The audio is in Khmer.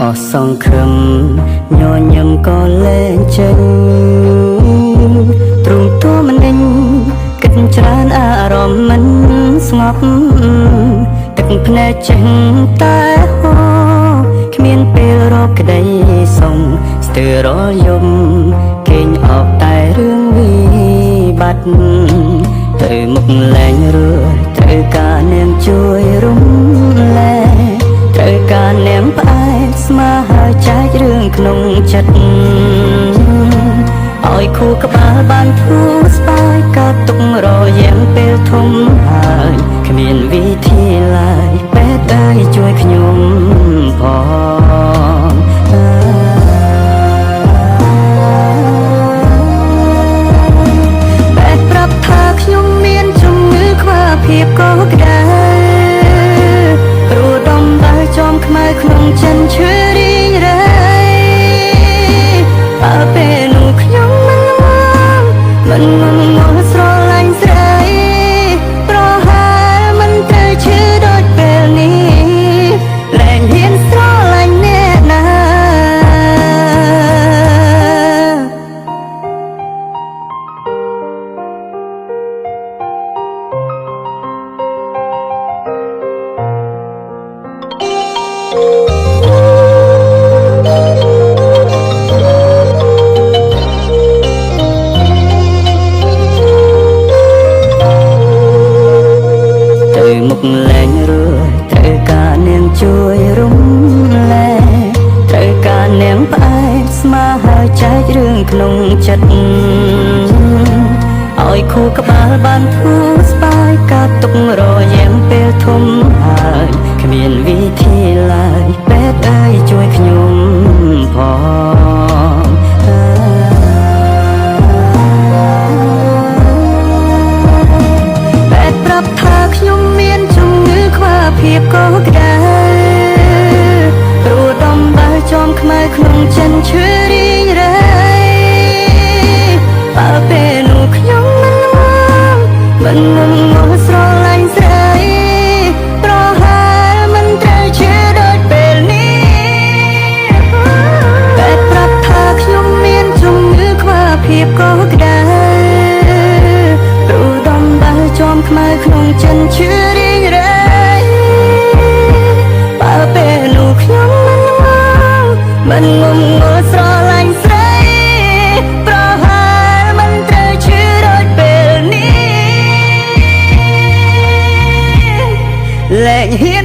អស់សង្ឃឹមញញឹមក៏លែងចេញទ្រង់ទួមិនដេញគិតច្រើនអារម្មណ៍មិនស្ងប់ទឹកភ្នែកចេះតែហូរគ្មានពេលរកក្តីសុំស្ទើររលយំគេងអបតែរឿងវិបត្តិទៅមុខលែងរួចត្រូវការនាងជួយរំលែកត្រូវការនាងផ្អែកស្មាហើយចែករឿងក្នុងចិត្តឲ្យខួរក្បាលបានធូរស្បើយកើតទុករយាំពេលធំហើយគ្មានវិធីឡើយពេទ្យអើយជួយខ្ញុំផងពេទ្យប្រាប់ថាខ្ញុំមានជំងឺខ្វះភាពកក្ដៅព្រោះដំបៅចំខ្មៅក្នុងចិនឈឺរីងរៃអើពេលនោះខ្ញុំមិនមកស្រឡាញ់ស្រីប្រហែលមិនត្រូវឈឺដូចពេលនេះលែងហ៊ានស្រឡាញ់អ្នកណាមុខលែងរួចត្រូវការនាងជួយរំលែកត្រូវការនាងផ្អែកស្មាហើយចែករឿងក្នុងចិត្តឲ្យខួរក្បាលបានធូរស្បើយកើតទុករយាំពេលធំហើយគ្មានវិធីឡើយពេទ្យអើយជួយខ្ញុំផងពេទ្យប្រាប់ថាខ្ញុំមានជំងឺខ្វះភាពកក្ដៅព្រោះដំបៅចំខ្មៅក្នុងចិនឈឺរីងរៃបើពេលនោះខ្ញុំមិនមកស្រឡាញ់ស្រីប្រហែលមិនត្រូវឈឺដូចពេលនេះពេទ្យប្រាប់ថាខ្ញុំមានជំងឺខ្វះភាពកក្ដៅព្រោះដំបៅចំខ្មៅក្នុងចិនឈឺរីងរៃបើពេលនោះខ្ញុំមិនងល់ស្រឡាញ់ស្រីប្រហែលមិនត្រូវឈឺដូចពេលនេះលែងហ៊ាន